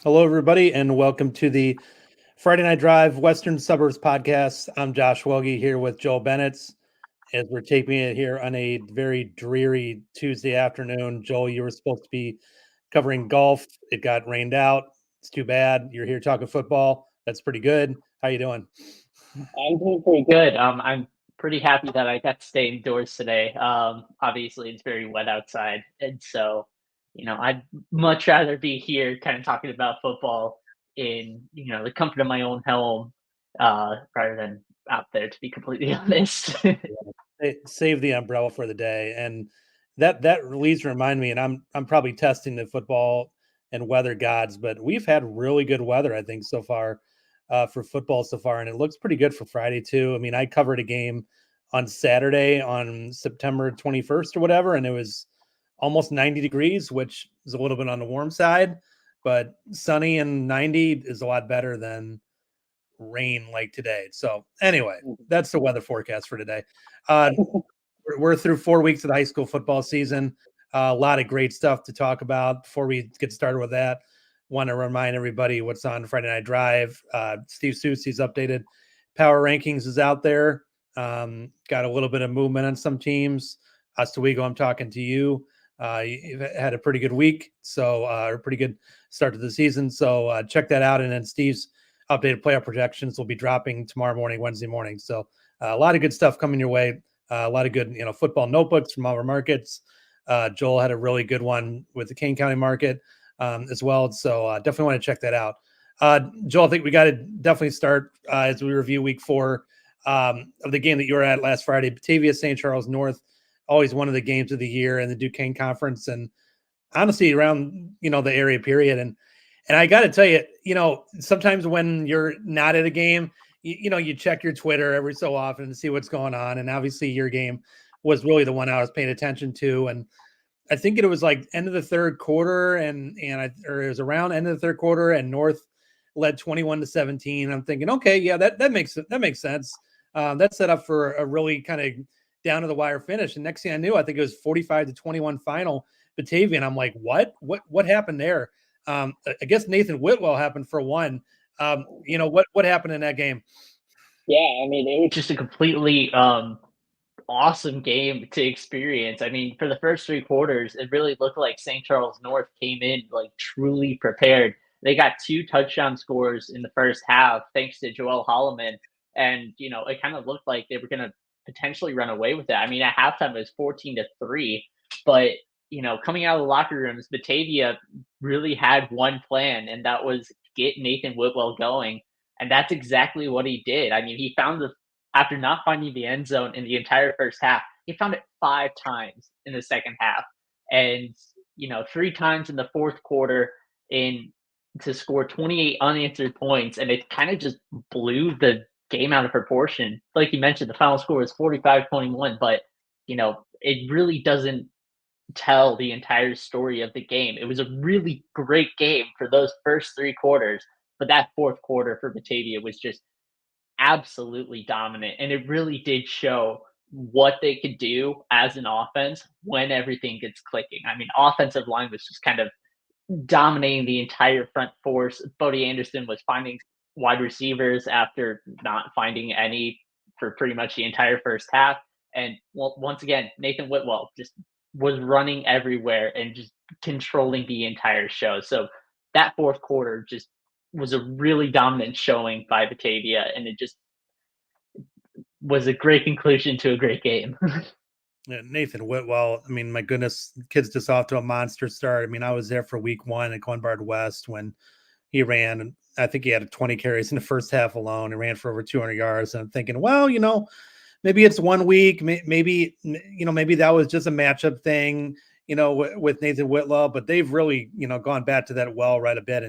Hello, everybody, and welcome to the Friday Night Drive Western Suburbs podcast. I'm Josh Welge here with Joel Bennett as we're taping it here on a very dreary Tuesday afternoon. Joel, you were supposed to be covering golf. It got rained out. It's too bad. You're here talking football. That's pretty good. How you doing? I'm doing pretty good. I'm pretty happy that I got to stay indoors today. Obviously, it's very wet outside, and so I'd much rather be here, kind of talking about football in the comfort of my own home, rather than out there. To be completely honest. Save the umbrella for the day, and that leads to remind me. And I'm probably testing the football and weather gods, but we've had really good weather, I think, so far for football so far, and it looks pretty good for Friday too. I mean, I covered a game on Saturday on September 21st or whatever, and it was almost 90 degrees, which is a little bit on the warm side, but sunny and 90 is a lot better than rain like today. So anyway, that's the weather forecast for today. Uh, we're through 4 weeks of the high school football season. A lot of great stuff to talk about. Before we get started with that, want to remind everybody what's on Friday Night Drive. Steve Susi's updated power rankings is out there. Got a little bit of movement on some teams. Oswego, I'm talking to you. You've had a pretty good week, so a pretty good start to the season. So check that out. And then Steve's updated playoff projections will be dropping tomorrow morning, Wednesday morning. So a lot of good stuff coming your way. A lot of good, football notebooks from all our markets. Joel had a really good one with the Kane County market as well. So definitely want to check that out. Joel, I think we got to definitely start as we review week 4 of the game that you were at last Friday. Batavia St. Charles North, always one of the games of the year in the Duquesne Conference, and honestly around the area period. And I got to tell you, sometimes when you're not at a game, you check your Twitter every so often to see what's going on. And obviously your game was really the one I was paying attention to. And I think it was like end of the third quarter or it was around end of the third quarter, and North led 21-17. I'm thinking, okay, yeah, that makes sense. That's set up for a really kind of down to the wire finish. And next thing I knew, I think it was 45-21 final Batavia. And I'm like, what happened there? I guess Nathan Whitwell happened for one. What happened in that game? Yeah, I mean, it was just a completely awesome game to experience. I mean, for the first 3 quarters, it really looked like St. Charles North came in like truly prepared. They got 2 touchdown scores in the first half, thanks to Joel Holloman. And, it kind of looked like they were going to potentially run away with it. I mean, at halftime, it was 14-3. But, coming out of the locker rooms, Batavia really had one plan, and that was get Nathan Whitwell going. And that's exactly what he did. I mean, he found after not finding the end zone in the entire first half, he found it 5 times in the second half, and 3 times in the fourth quarter in to score 28 unanswered points, and it kind of just blew the game out of proportion. Like you mentioned, the final score was 45-21, but it really doesn't tell the entire story of the game. It was a really great game for those first 3 quarters, but that fourth quarter for Batavia was just absolutely dominant, and it really did show what they could do as an offense when everything gets clicking. I mean, offensive line was just kind of dominating the entire front force. Bodie Anderson was finding wide receivers after not finding any for pretty much the entire first half. And once again, Nathan Whitwell just was running everywhere and just controlling the entire show. So that fourth quarter just was a really dominant showing by Batavia, and it just was a great conclusion to a great game. Yeah, Nathan Whitwell, I mean, my goodness, kid's just off to a monster start. I mean, I was there for week 1 at Glenbard West when he ran. I think he had 20 carries in the first half alone and ran for over 200 yards. And I'm thinking, well, maybe it's 1 week. Maybe that was just a matchup thing, with Nathan Whitwell. But they've really, gone back to that well right a bit.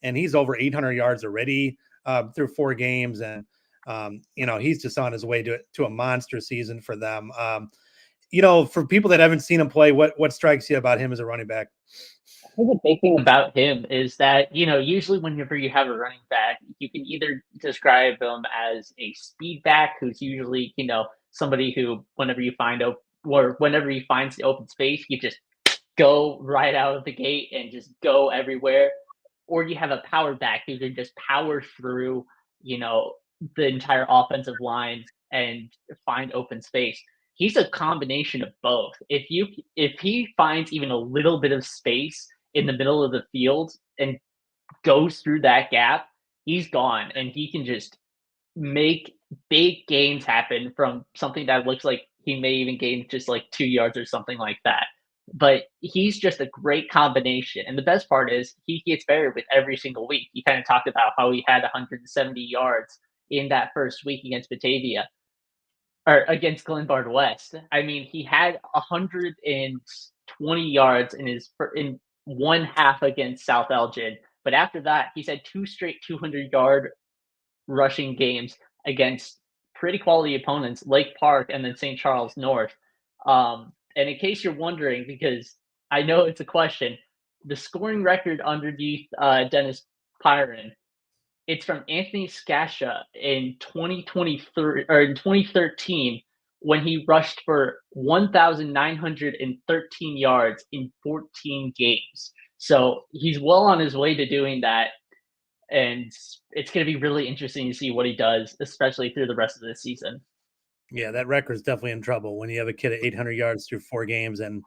And he's over 800 yards already through 4 games. And, he's just on his way to a monster season for them. For people that haven't seen him play, what strikes you about him as a running back? I think the big thing about him is that, usually whenever you have a running back, you can either describe him as a speed back who's usually, somebody who whenever you find or whenever he finds the open space, you just go right out of the gate and just go everywhere. or you have a power back who can just power through, the entire offensive line and find open space. He's a combination of both. If he finds even a little bit of space in the middle of the field and goes through that gap, he's gone and he can just make big gains happen from something that looks like he may even gain just like 2 yards or something like that. But he's just a great combination. And the best part is he gets better with every single week. He kind of talked about how he had 170 yards in that first week against Batavia or against Glenbard West. I mean, he had 120 yards in one half against South Elgin. But after that, he's had two straight 200-yard rushing games against pretty quality opponents, Lake Park and then St. Charles North. And in case you're wondering, because I know it's a question, the scoring record underneath Dennis Pyron, it's from Anthony Scascia in 2023 or in 2013 when he rushed for 1,913 yards in 14 games. So he's well on his way to doing that. And it's going to be really interesting to see what he does, especially through the rest of the season. Yeah, that record is definitely in trouble when you have a kid at 800 yards through 4 games. And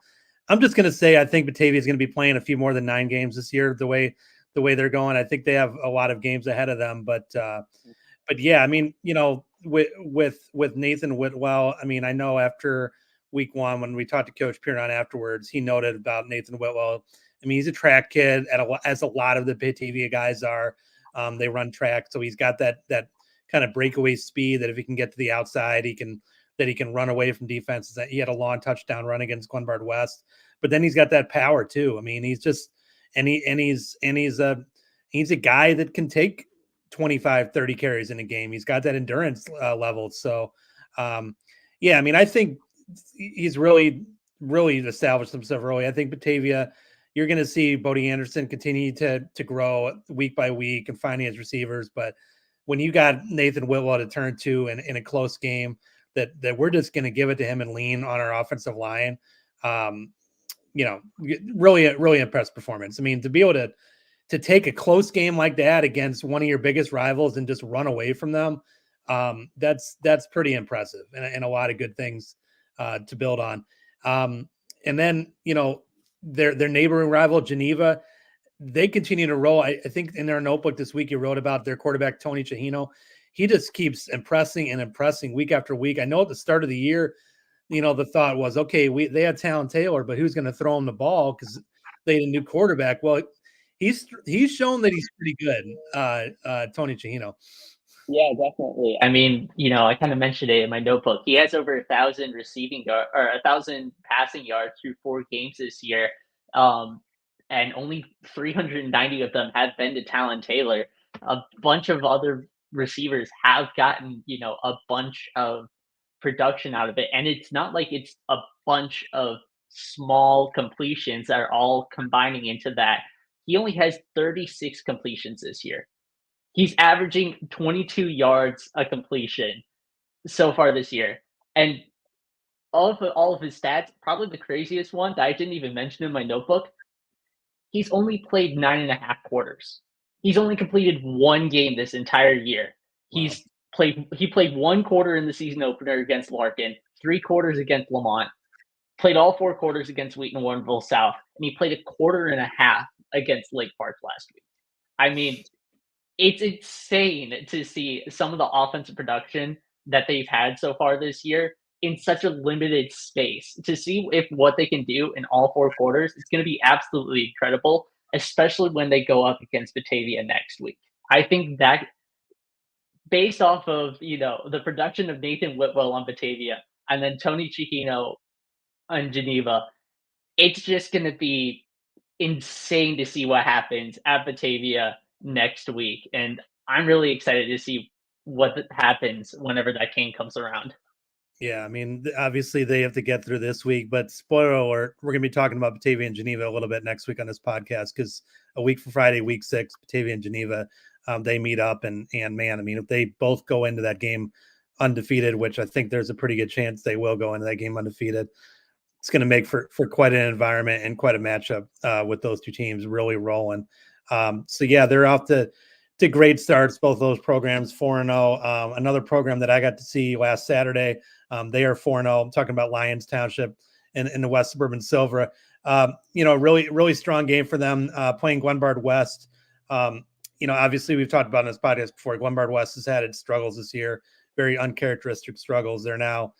I'm just going to say I think Batavia is going to be playing a few more than 9 games this year. The way they're going, I think they have a lot of games ahead of them. But yeah, I mean, with Nathan Whitwell, I mean, I know after week 1 when we talked to Coach Piron afterwards, he noted about Nathan Whitwell. I mean, he's a track kid, as a lot of the Batavia guys are. They run track, so he's got that kind of breakaway speed that if he can get to the outside, he can run away from defenses. He had a long touchdown run against Glenbard West, but then he's got that power too. I mean, he's just he's a guy that can take 25, 30 carries in a game. He's got that endurance level. So, yeah, I mean, I think he's really established himself early. I think Batavia, you're going to see Bodie Anderson continue to grow week by week and finding his receivers. But when you got Nathan Whitwell to turn to in a close game, that we're just going to give it to him and lean on our offensive line. Really impressive performance. I mean, to be able to take a close game like that against one of your biggest rivals and just run away from them, that's pretty impressive and a lot of good things to build on. And then, their neighboring rival, Geneva, they continue to roll. I think in their notebook this week, you wrote about their quarterback, Tony Chihino. He just keeps impressing week after week. I know at the start of the year, the thought was, okay, they had Talon Taylor, but who's going to throw him the ball because they had a new quarterback? Well, he's shown that he's pretty good, Tony Chihino. Yeah, definitely. I mean, I kind of mentioned it in my notebook. He has over 1,000 receiving yard or 1,000 passing yards through 4 games this year, and only 390 of them have been to Talon Taylor. A bunch of other receivers have gotten, a bunch of production out of it, and it's not like it's a bunch of small completions that are all combining into that. He only has 36 completions this year. He's averaging 22 yards a completion so far this year. And all of his stats, probably the craziest one that I didn't even mention in my notebook, he's only played 9.5 quarters. He's only completed 1 game this entire year. Wow. He played 1 quarter in the season opener against Larkin, 3 quarters against Lamont, played all 4 quarters against Wheaton Warrenville South, and he played a quarter and a half against Lake Park last week. I mean, it's insane to see some of the offensive production that they've had so far this year in such a limited space. To see what they can do in all 4 quarters, it's going to be absolutely incredible, especially when they go up against Batavia next week. I think that based off of, the production of Nathan Whitwell on Batavia and then Tony Chihino on Geneva, it's just going to be insane to see what happens at Batavia next week. And I'm really excited to see what happens whenever that game comes around. Yeah, I mean, obviously they have to get through this week, but spoiler alert, we're going to be talking about Batavia and Geneva a little bit next week on this podcast because a week from Friday, week 6, Batavia and Geneva, they meet up and man, I mean, if they both go into that game undefeated, which I think there's a pretty good chance they will go into that game undefeated, it's going to make for quite an environment and quite a matchup with those two teams really rolling. So yeah, they're off to great starts. Both those programs 4-0. Another program that I got to see last Saturday, they are 4-0. I'm talking about Lyons Township in the West Suburban Silver. Really strong game for them, playing Glenbard West. Obviously we've talked about in this podcast before. Glenbard West has had its struggles this year, very uncharacteristic struggles. They're now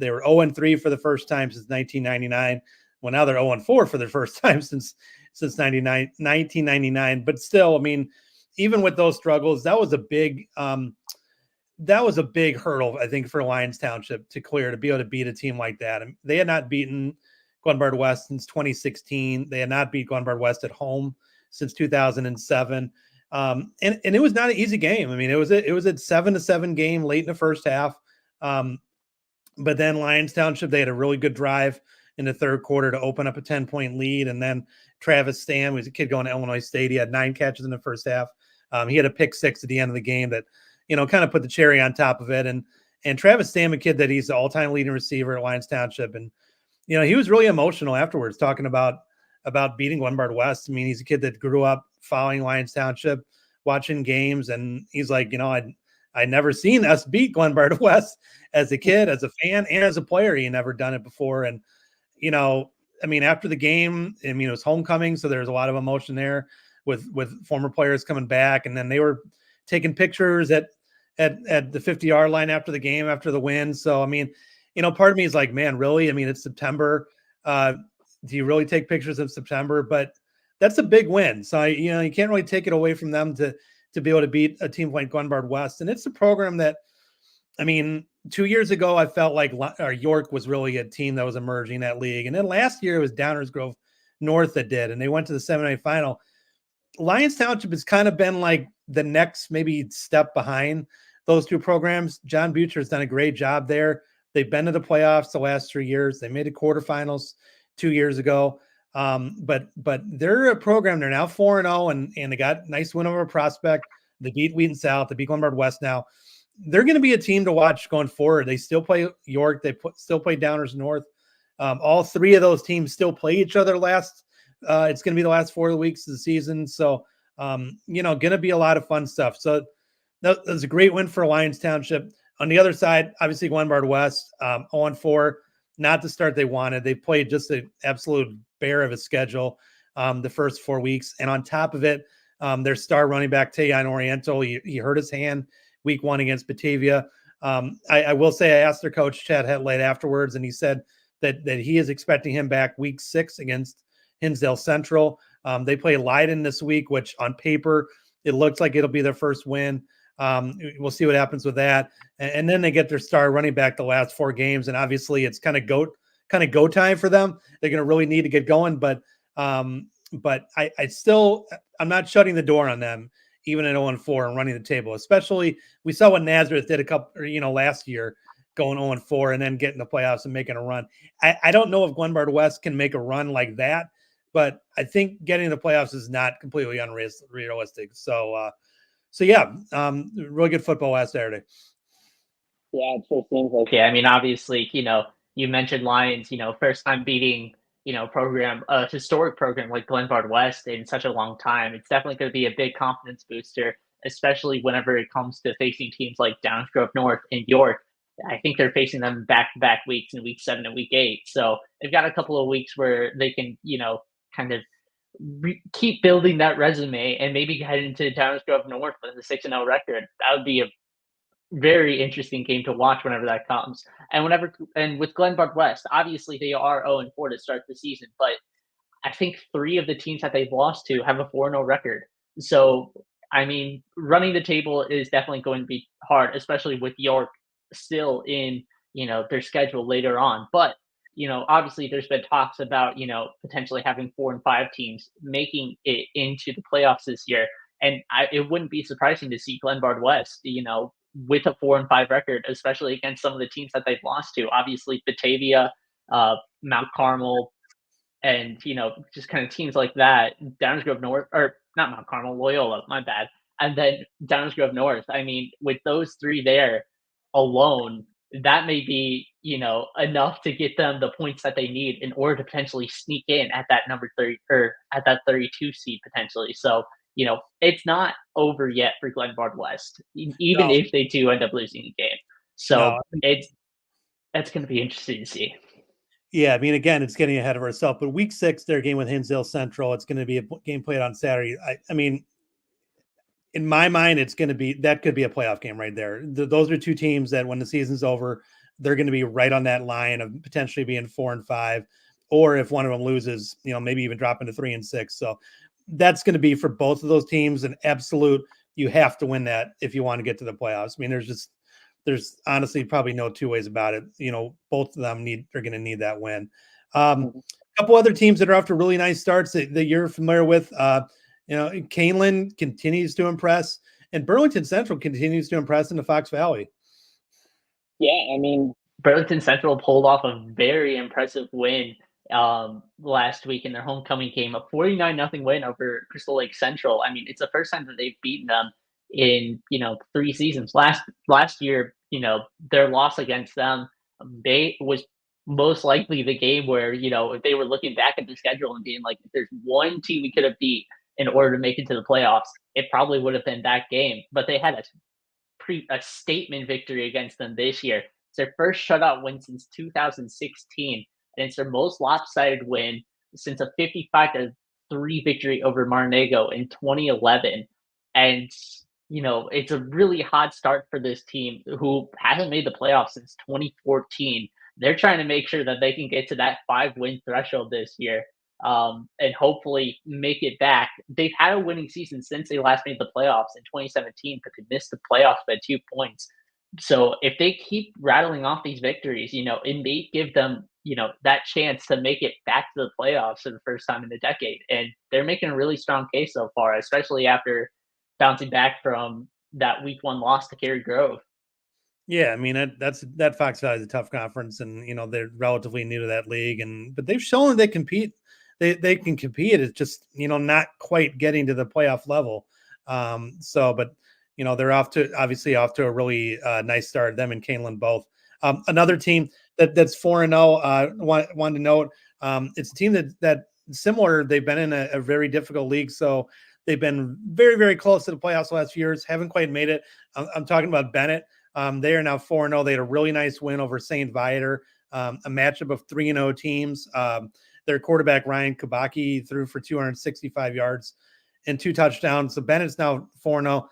they were 0-3 for the first time since 1999. Well, now they're 0-4 for the first time since 1999. But still, I mean, even with those struggles, that was a big hurdle, I think, for Lyons Township to clear, to be able to beat a team like that. And they had not beaten Glenbard West since 2016. They had not beat Glenbard West at home since 2007. And it was not an easy game. I mean, it was a 7-7 game late in the first half. But then Lyons Township, they had a really good drive in the third quarter to open up a 10-point lead. And then Travis Stam, who's a kid going to Illinois State, he had 9 catches in the first half. He had a pick 6 at the end of the game that, kind of put the cherry on top of it. And Travis Stam, a kid that he's the all-time leading receiver at Lyons Township. And, he was really emotional afterwards talking about beating Glenbard West. I mean, he's a kid that grew up following Lyons Township, watching games. And he's like, I'd never seen us beat Glenbard West as a kid, as a fan, and as a player. He had never done it before. And, after the game, it was homecoming. So there's a lot of emotion there with former players coming back. And then they were taking pictures at the 50-yard line after the game, after the win. So, part of me is like, man, really? It's September. Do you really take pictures in September? But that's a big win. So, you can't really take it away from them to be able to beat a team like Glenbard West. And it's a program that, 2 years ago, I felt like York was really a team that was emerging in that league. And then last year it was Downers Grove North that did, and they went to the 7A final. Lyons Township has kind of been like the next maybe step behind those two programs. John Butcher has done a great job there. They've been to the playoffs the last 3 years. They made the quarterfinals 2 years ago. But they're a program. They're now 4-0, and they got a nice win over a Prospect. They beat Wheaton South. They beat Glenbard West now. They're going to be a team to watch going forward. They still play York. They still play Downers North. All 3 of those teams still play each other it's going to be the last 4 weeks of the season. So, going to be a lot of fun stuff. So that was a great win for Lyons Township. On the other side, obviously Glenbard West, 0-4, not the start they wanted. They played just an absolute bear of a schedule the first 4 weeks. And on top of it, their star running back, Tayon Oriental, he hurt his hand week 1 against Batavia. I will say I asked their coach, Chad Hetlade, afterwards, and he said that he is expecting him back week 6 against Hinsdale Central. They play Leiden this week, which on paper, it looks like it'll be their first win. We'll see what happens with that. And then they get their star running back the last 4 games. And obviously it's kind of go time for them. They're going to really need to get going, but I'm not shutting the door on them, even at 0-4 and running the table. Especially we saw what Nazareth did last year, going 0-4 and then getting the playoffs and making a run. I don't know if Glenbard West can make a run like that, but I think getting the playoffs is not completely unrealistic. So yeah, really good football last Saturday. Yeah, it sure seems like it. Obviously, you mentioned Lions, first time beating, a historic program like Glenbard West in such a long time. It's definitely going to be a big confidence booster, especially whenever it comes to facing teams like Downers Grove North and York. I think they're facing them back-to-back weeks in week 7 and week 8. So they've got a couple of weeks where they can, kind of keep building that resume and maybe head into Downers Grove North with a 6-0 record. That would be a very interesting game to watch whenever that comes. And with Glenbard West, obviously they are 0-4 to start the season, but I think 3 of the teams that they've lost to have a 4-0 record. So, running the table is definitely going to be hard, especially with York still in, their schedule later on. But, obviously there's been talks about, potentially having 4 and 5 teams making it into the playoffs this year. And it wouldn't be surprising to see Glenbard West, with a 4 and 5 record, especially against some of the teams that they've lost to. Obviously, Batavia, Mount Carmel, and just kind of teams like that. Downers Grove North, or not Mount Carmel, Loyola, my bad, and then Downers Grove North. With those 3 there alone, that may be, enough to get them the points that they need in order to potentially sneak in at that number 30 or at that 32 seed potentially. So, it's not over yet for Glenbard West, even No, if they do end up losing a game. no. So that's going to be interesting to see. Yeah, I mean, again, it's getting ahead of ourselves. But week 6, their game with Hinsdale Central, it's going to be a game played on Saturday. I mean, in my mind, it's going to be that could be a playoff game right there. Those are two teams that when the season's over, they're going to be right on that line of potentially being 4-5, or if one of them loses, maybe even dropping to 3-6. So that's going to be for both of those teams an absolute. You have to win that if you want to get to the playoffs. I mean, there's honestly probably no two ways about it. Both of them are going to need that win. A couple other teams that are off to really nice starts that you're familiar with. Kaneland continues to impress, and Burlington Central continues to impress in the Fox Valley. Yeah, I mean, Burlington Central pulled off a very impressive win last week in their homecoming game, a 49-0 win over Crystal Lake Central. I mean, it's the first time that they've beaten them in 3 seasons. Last year, their loss against them, they was most likely the game where if they were looking back at the schedule and being like, if there's one team we could have beat in order to make it to the playoffs, it probably would have been that game. But they had a statement victory against them this year. It's their first shutout win since 2016, and it's their most lopsided win since a 55-3 victory over Marnego in 2011. And it's a really hot start for this team who hasn't made the playoffs since 2014. They're trying to make sure that they can get to that 5-win threshold this year, and hopefully make it back. They've had a winning season since they last made the playoffs in 2017, but they missed the playoffs by 2 points. So if they keep rattling off these victories, it may give them, that chance to make it back to the playoffs for the first time in a decade. And they're making a really strong case so far, especially after bouncing back from that week 1 loss to Cary Grove. Yeah, I mean that Fox Valley is a tough conference, and they're relatively new to that league, but they've shown they compete. They can compete. It's just not quite getting to the playoff level. But they're obviously off to a really nice start. Them and Kaneland both. Another team that's 4-0. Wanted to note, it's a team that similar. They've been in a very difficult league, so they've been very, very close to the playoffs the last few years. Haven't quite made it. I'm talking about Bennett. They are now 4-0. They had a really nice win over St. Viator, a matchup of 3-0 teams. Their quarterback, Ryan Kabaki, threw for 265 yards and 2 touchdowns. So Bennett's now 4-0.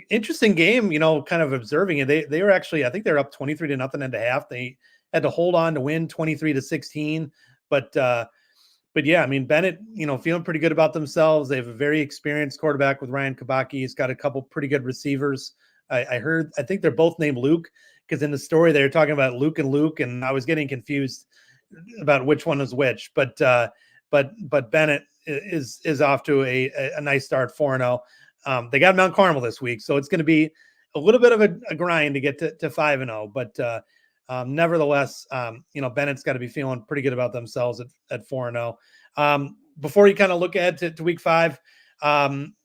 Interesting game, kind of observing it. They were actually, I think they're up 23-0 at the half. They had to hold on to win 23-16. But yeah, I mean, Bennett, feeling pretty good about themselves. They have a very experienced quarterback with Ryan Kabaki. He's got a couple pretty good receivers. I think they're both named Luke, because in the story they were talking about Luke, and I was getting confused about which one was which. But Bennett is off to a nice start, 4-0. They got Mount Carmel this week, so it's going to be a little bit of a grind to get to 5-0. But nevertheless, Bennett's got to be feeling pretty good about themselves at 4-0. Before you kind of look ahead to week 5,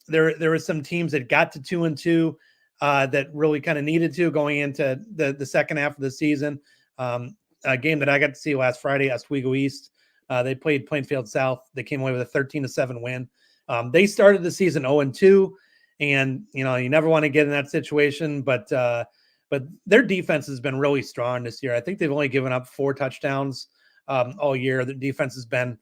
there were some teams that got to 2-2. That really kind of needed to going into the second half of the season. A game that I got to see last Friday, Oswego East. They played Plainfield South. They came away with a 13-7 win. They started the season 0-2, and you never want to get in that situation. But their defense has been really strong this year. I think they've only given up 4 touchdowns all year. The defense has been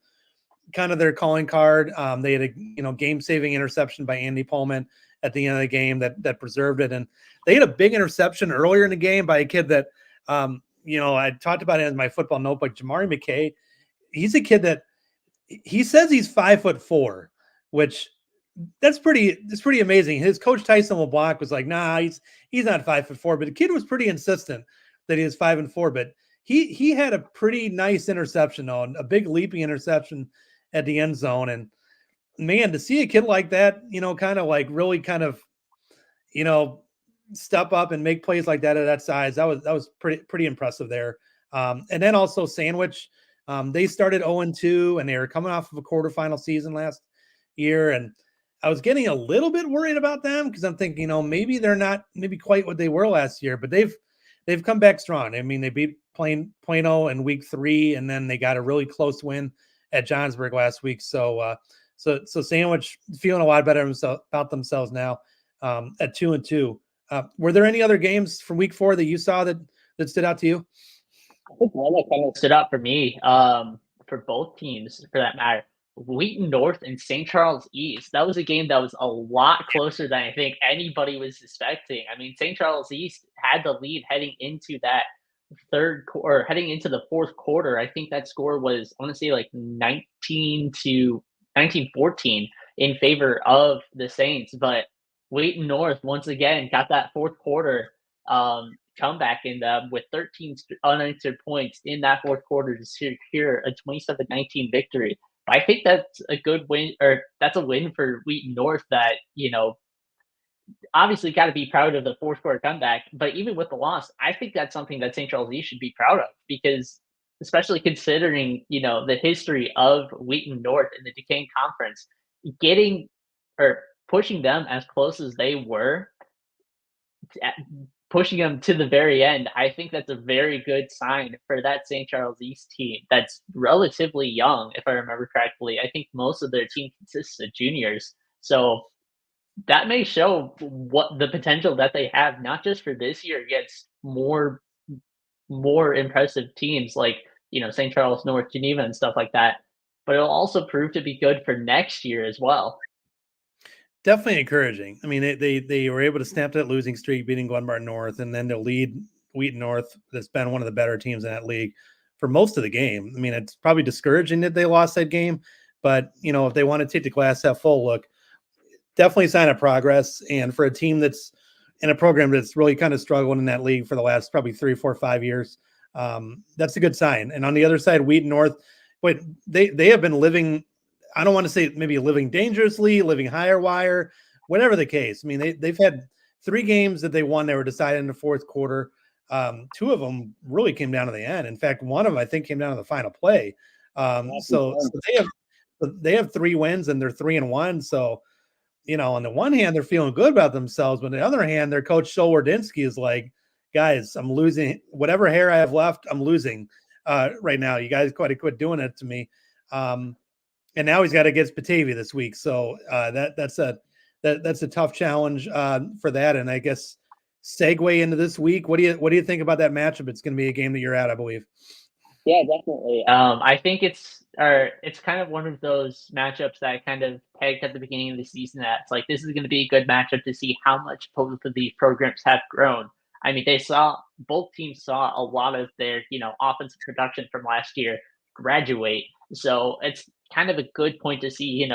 kind of their calling card. They had a game-saving interception by Andy Pullman at the end of the game that preserved it. And they had a big interception earlier in the game by a kid that, I talked about it in my football notebook, Jamari McKay. He's a kid that he says he's 5'4", which that's pretty amazing. His coach Tyson LeBlanc was like, nah, he's not 5'4", but the kid was pretty insistent that he was 5'4". But he had a pretty nice interception though, a big leaping interception at the end zone. And man, to see a kid like that, kind of like really kind of, step up and make plays like that at that size, that was pretty impressive there. And then also Sandwich, they started 0-2, and they were coming off of a quarterfinal season last year. And I was getting a little bit worried about them because I'm thinking, maybe they're not maybe quite what they were last year, but they've they've come back strong. I mean, they beat Plano in week 3, and then they got a really close win at Johnsburg last week. So Sandwich feeling a lot better about themselves now at 2-2. Were there any other games from week 4 that you saw that stood out to you? I think one that kind of stood out for me, for both teams for that matter, Wheaton North and St. Charles East. That was a game that was a lot closer than I think anybody was expecting. I mean, St. Charles East had the lead heading into that or heading into the fourth quarter. I think that score was, I want to say, like 19-14 in favor of the Saints. But Wheaton North once again got that fourth quarter comeback in them with 13 unanswered points in that fourth quarter to secure a 27-19 victory. I think that's a good win, or that's a win for Wheaton North that, obviously got to be proud of the fourth quarter comeback. But even with the loss, I think that's something that St. Charles East should be proud of, because especially considering, the history of Wheaton North in the Duquesne Conference, getting or pushing them as close as they were, pushing them to the very end, I think that's a very good sign for that St. Charles East team that's relatively young, if I remember correctly. I think most of their team consists of juniors. So that may show what the potential that they have, not just for this year against more impressive teams like, St. Charles, North Geneva, and stuff like that, but it'll also prove to be good for next year as well. Definitely encouraging. I mean, they were able to snap that losing streak, beating Glenbard North, and then to lead Wheaton North, that's been one of the better teams in that league for most of the game. I mean, it's probably discouraging that they lost that game, but if they want to take the glass half full look, definitely a sign of progress. And for a team that's in a program that's really kind of struggled in that league for the last probably 3, 4, 5 years, that's a good sign. And on the other side, Wheaton North, but they have been living, I don't want to say maybe living dangerously, living higher wire, whatever the case. I mean, they've had 3 games that they won. They were decided in the fourth quarter. 2 of them really came down to the end. In fact, one of them, I think, came down to the final play. So they have 3 wins and they're 3-1. So, on the one hand, they're feeling good about themselves, but on the other hand, their coach, Solwardinsky, is like, guys, I'm losing whatever hair I have left. I'm losing right now. You guys got to quit doing it to me. And now he's got against Batavia this week, so that's a tough challenge for that. And I guess segue into this week. What do you think about that matchup? It's going to be a game that you're at, I believe. Yeah, definitely. I think it's kind of one of those matchups that I kind of pegged at the beginning of the season. That's like, this is going to be a good matchup to see how much both of these programs have grown. I mean, both teams saw a lot of their offensive production from last year graduate, so it's kind of a good point to see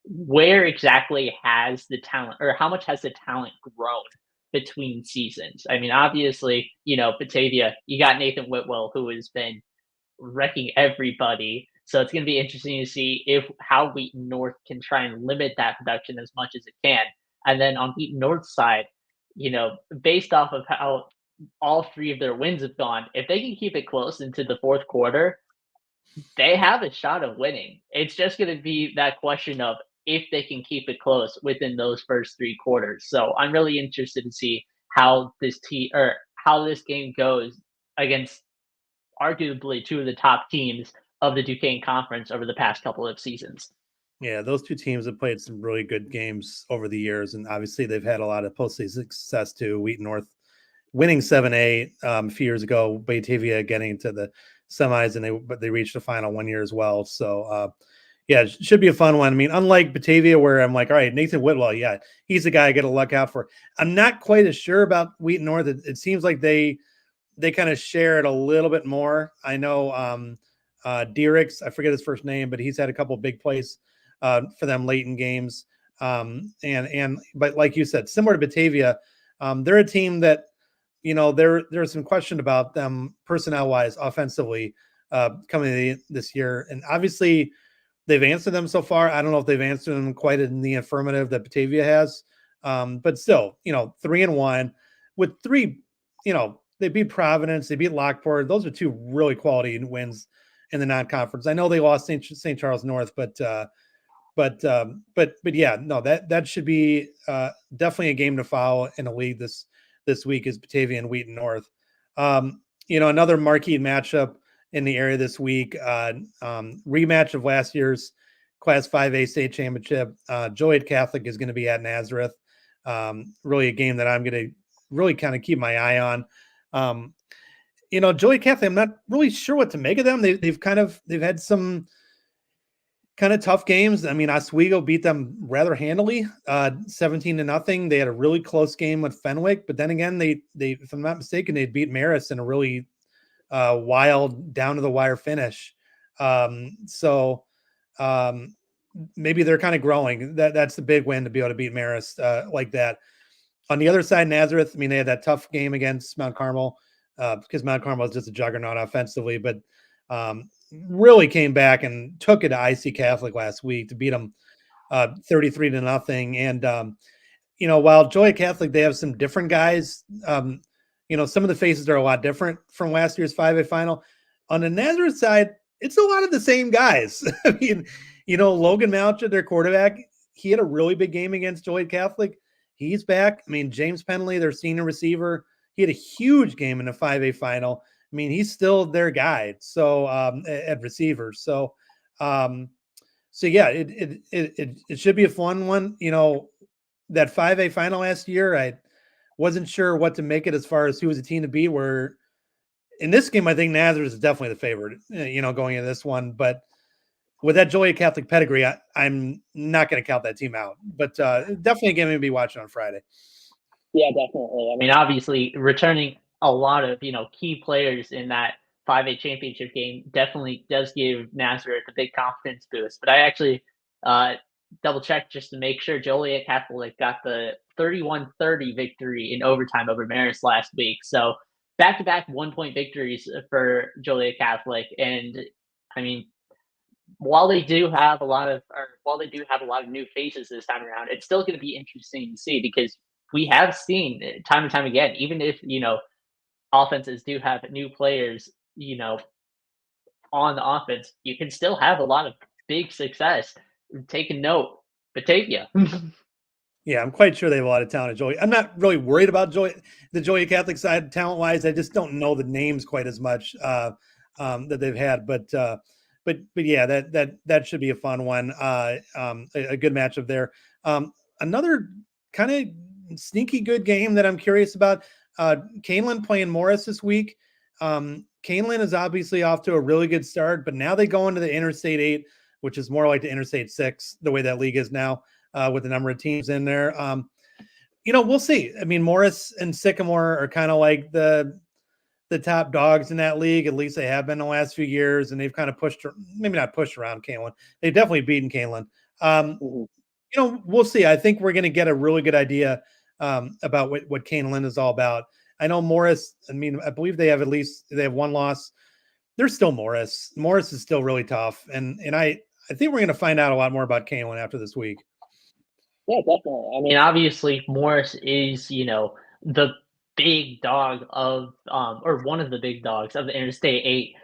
where exactly has the talent, or how much has the talent grown between seasons. I mean, obviously, Batavia, you got Nathan Whitwell, who has been wrecking everybody. So it's going to be interesting to see how Wheaton North can try and limit that production as much as it can. And then on Wheaton North's side, based off of how all 3 of their wins have gone, if they can keep it close into the fourth quarter, they have a shot of winning. It's just going to be that question of if they can keep it close within those first 3 quarters. So I'm really interested to see how this game goes against arguably 2 of the top teams of the Duquesne Conference over the past couple of seasons. Yeah, those 2 teams have played some really good games over the years, and obviously they've had a lot of postseason success too. Wheaton North winning 7A a few years ago, Batavia getting to the semis, but they reached the final one year as well. So yeah, it should be a fun one. I mean, unlike Batavia, where I'm like, all right, Nathan Whitwell, yeah, he's the guy I got to look out for. I'm not quite as sure about Wheaton North. It seems like they kind of share it a little bit more. I know Diericks, I forget his first name, but he's had a couple of big plays for them late in games. But like you said, similar to Batavia, they're a team that, there's some question about them personnel-wise, offensively, coming this year. And obviously, they've answered them so far. I don't know if they've answered them quite in the affirmative that Batavia has. But still, 3-1 with 3, they beat Providence, they beat Lockport. Those are 2 really quality wins in the non-conference. I know they lost St. Charles North, but yeah, no, that should be definitely a game to follow in a league this week is Batavia and Wheaton North. Another marquee matchup in the area this week, rematch of last year's Class 5A state championship. Joliet Catholic is going to be at Nazareth. Really a game that I'm going to really kind of keep my eye on. Joliet Catholic, I'm not really sure what to make of them. They've had some kind of tough games. I mean, Oswego beat them rather handily, 17-0. They had a really close game with Fenwick, but then again, they if I'm not mistaken, they beat Marist in a really wild down to the wire finish. So maybe they're kind of growing. That's the big win to be able to beat Marist like that. On the other side, Nazareth, I mean, they had that tough game against Mount Carmel because Mount Carmel is just a juggernaut offensively, but really came back and took it to IC Catholic last week to beat them 33-0. And, while Joliet Catholic, they have some different guys. Some of the faces are a lot different from last year's 5A final. On the Nazareth side, it's a lot of the same guys. I mean, Logan Malcha, their quarterback, he had a really big game against Joliet Catholic. He's back. I mean, James Penley, their senior receiver, he had a huge game in the 5A final. I mean, he's still their guy. So at receiver. So yeah, it should be a fun one. That 5A final last year, I wasn't sure what to make it as far as who was a team to beat. Where in this game, I think Nazareth is definitely the favorite, going into this one. But with that Joliet Catholic pedigree, I'm not going to count that team out. But definitely a game to be watching on Friday. Yeah, definitely. I mean, obviously, returning a lot of key players in that 5A championship game definitely does give Nazareth a big confidence boost. But I actually double checked just to make sure Joliet Catholic got the 31-30 victory in overtime over Marist last week. So back-to-back 1-point victories for Joliet Catholic, and I mean, while they do have a lot of new faces this time around, it's still going to be interesting to see because we have seen time and time again, even if offenses do have new players, on the offense, you can still have a lot of big success. Take a note, Batavia. Yeah, I'm quite sure they have a lot of talent at Joliet. I'm not really worried about the Joliet Catholic side talent-wise. I just don't know the names quite as much that they've had. But yeah, that should be a fun one. A good matchup there. Another kind of sneaky good game that I'm curious about. Kaneland playing Morris this week. Kaneland is obviously off to a really good start, but now they go into the Interstate 8, which is more like the Interstate 6, the way that league is now. With the number of teams in there. We'll see. I mean, Morris and Sycamore are kind of like the top dogs in that league. At least they have been the last few years, and they've kind of maybe not pushed around Kaneland. They've definitely beaten Kaneland. We'll see. I think we're going to get a really good idea about what Kaneland is all about. I know Morris, I mean, I believe they have one loss. They're still Morris. Morris is still really tough. And I think we're going to find out a lot more about Kaneland after this week. Yeah, definitely. I mean, obviously, Morris is, the big dog of, or one of the big dogs of the Interstate 8.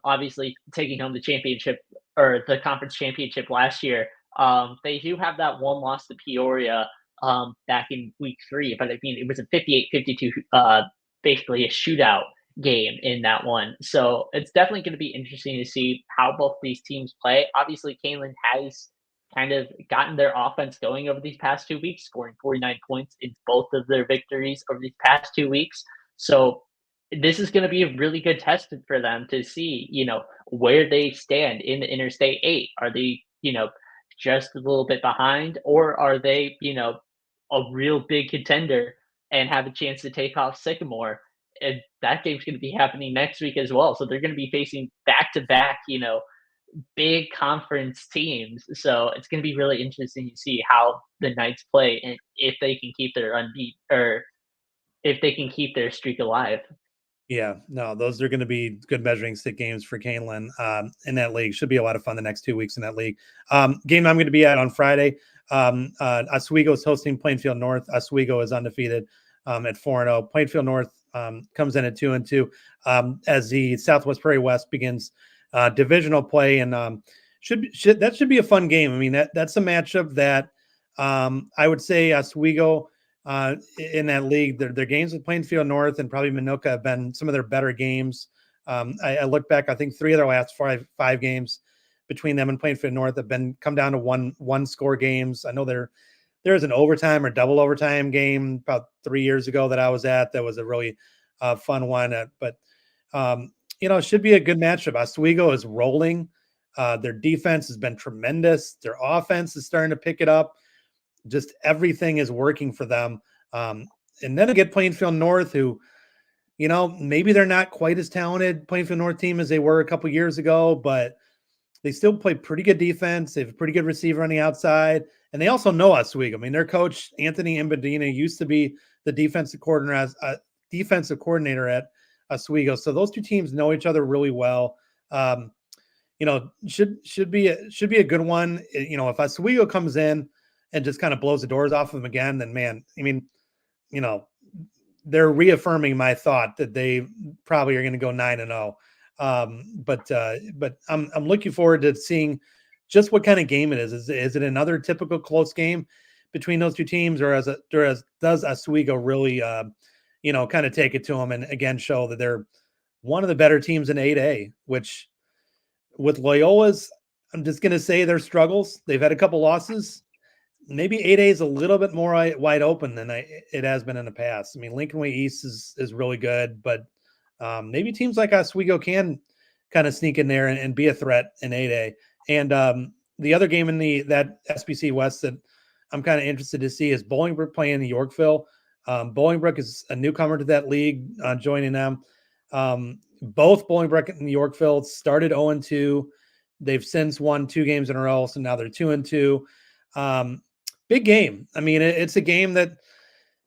Obviously, taking home the championship or the conference championship last year. They do have that one loss to Peoria back in week 3, but I mean, it was a 58-52, basically a shootout game in that one. So it's definitely going to be interesting to see how both these teams play. Obviously, Kaneland has kind of gotten their offense going over these past 2 weeks, scoring 49 points in both of their victories over these past 2 weeks. So this is going to be a really good test for them to see, where they stand in the Interstate 8. Are they, just a little bit behind, or are they, a real big contender and have a chance to take off Sycamore? And that game's going to be happening next week as well. So they're going to be facing back to back, big conference teams. So it's going to be really interesting to see how the Knights play and if they can keep their or if they can keep their streak alive. Yeah, no, those are going to be good measuring stick games for Kaneland in that league. Should be a lot of fun the next 2 weeks in that league. Game I'm going to be at on Friday. Oswego is hosting Plainfield North. Oswego is undefeated at 4-0. Plainfield North comes in at 2-2 as the Southwest Prairie West begins divisional play, and that should be a fun game. I mean, that's a matchup that I would say Oswego in that league. Their games with Plainfield North and probably Minoka have been some of their better games. I look back, I think 3 of their last five games between them and Plainfield North have been come down to one score games. I know there was an overtime or double overtime game about 3 years ago that I was at. That was a really fun one. But it should be a good matchup. Oswego is rolling. Their defense has been tremendous. Their offense is starting to pick it up. Just everything is working for them. And then to get Plainfield North, who, maybe they're not quite as talented Plainfield North team as they were a couple years ago, but they still play pretty good defense. They have a pretty good receiver on the outside. And they also know Oswego. I mean, their coach, Anthony Imbedina, used to be the defensive coordinator at Oswego. So those two teams know each other really well. Should be a good one. If Oswego comes in and just kind of blows the doors off of them again, then man, I mean, they're reaffirming my thought that they probably are going to go 9-0. But I'm looking forward to seeing just what kind of game it is. Is it another typical close game between those two teams, or does Oswego really, kind of take it to them and again show that they're one of the better teams in 8A, which with Loyola's, I'm just going to say their struggles. They've had a couple losses. Maybe 8A is a little bit more wide open than it has been in the past. I mean, Lincoln Way East is really good, but maybe teams like Oswego can kind of sneak in there and be a threat in 8A. And the other game in that SBC West that I'm kind of interested to see is Bolingbrook playing Yorkville. Bolingbrook is a newcomer to that league, joining them. Both Bolingbrook and Yorkville started 0-2. They've since won 2 games in a row, so now they're 2-2. Big game. I mean, it's a game that,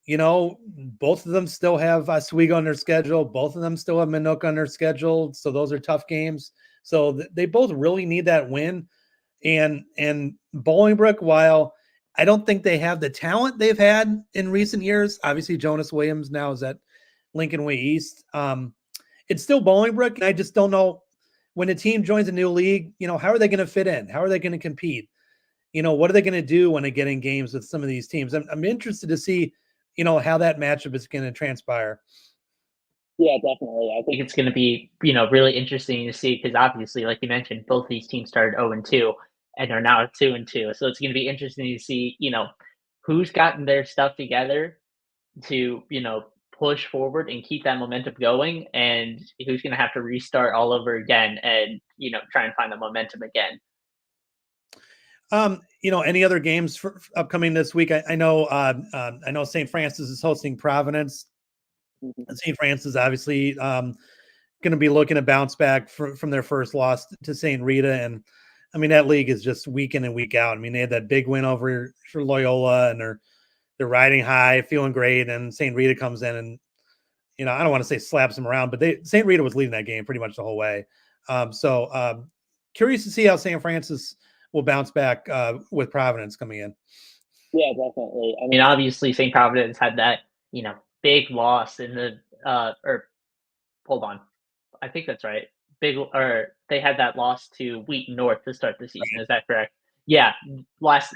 both of them still have Oswego on their schedule. Both of them still have Minoka on their schedule. So those are tough games. So they both really need that win. And Bolingbrook, while I don't think they have the talent they've had in recent years, obviously Jonas Williams now is at Lincoln Way East. It's still Bolingbrook. And I just don't know, when a team joins a new league, how are they going to fit in? How are they going to compete? What are they going to do when they get in games with some of these teams? I'm interested to see, how that matchup is going to transpire. Yeah, definitely. I think it's going to be, really interesting to see, because obviously, like you mentioned, both these teams started 0-2 and are now 2-2. So it's going to be interesting to see, who's gotten their stuff together to, push forward and keep that momentum going, and who's going to have to restart all over again and, try and find the momentum again. Any other games for upcoming this week? I know St. Francis is hosting Providence. St. Francis obviously going to be looking to bounce back from their first loss to St. Rita. And I mean, that league is just week in and week out. I mean, they had that big win over for Loyola, and they're riding high, feeling great. And St. Rita comes in and, I don't want to say slaps them around, but St. Rita was leading that game pretty much the whole way. So curious to see how St. Francis will bounce back with Providence coming in. Yeah, definitely. I mean, obviously, St. Providence had that, big loss in the hold on, I think that's right. They had that loss to Wheaton North to start the season. Is that correct? Yeah, last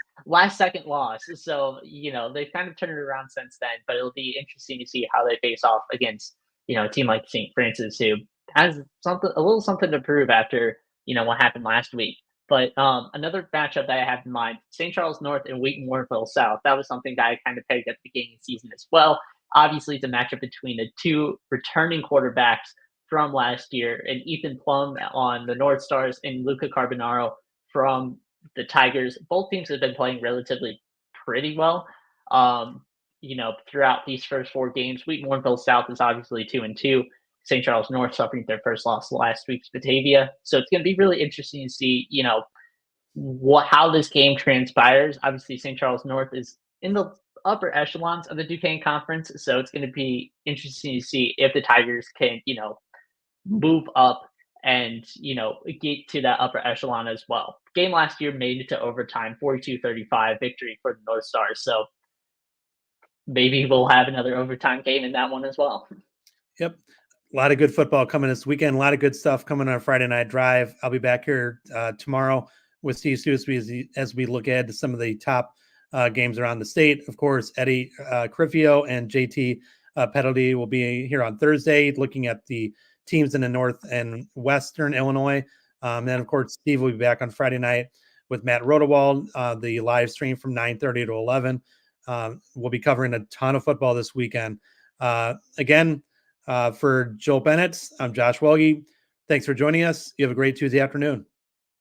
second loss. So they've kind of turned it around since then. But it'll be interesting to see how they face off against a team like St. Francis, who has a little something to prove after what happened last week. But another matchup that I have in mind: St. Charles North and Wheaton North South. That was something that I kind of pegged at the beginning of the season as well. Obviously, it's a matchup between the two returning quarterbacks from last year, and Ethan Plum on the North Stars and Luca Carbonaro from the Tigers. Both teams have been playing relatively pretty well, throughout these first 4 games. Wheaton South is obviously 2-2. St. Charles North suffering their first loss last week to Batavia. So it's going to be really interesting to see, how this game transpires. Obviously, St. Charles North is in the upper echelons of the Duquesne Conference, so it's going to be interesting to see if the Tigers can, move up and, get to that upper echelon as well. Game last year made it to overtime, 42-35 victory for the North Stars. So maybe we'll have another overtime game in that one as well. Yep. A lot of good football coming this weekend. A lot of good stuff coming on a Friday Night Drive. I'll be back here tomorrow with Steve Stewart as we look ahead to some of the top games around the state. Of course, Eddie Criffio and JT Petaldi will be here on Thursday looking at the teams in the North and Western Illinois. Then, of course, Steve will be back on Friday night with Matt Rodewald, the live stream from 9:30 to 11. We'll be covering a ton of football this weekend. Again, for Joel Bennett, I'm Josh Welge. Thanks for joining us. You have a great Tuesday afternoon.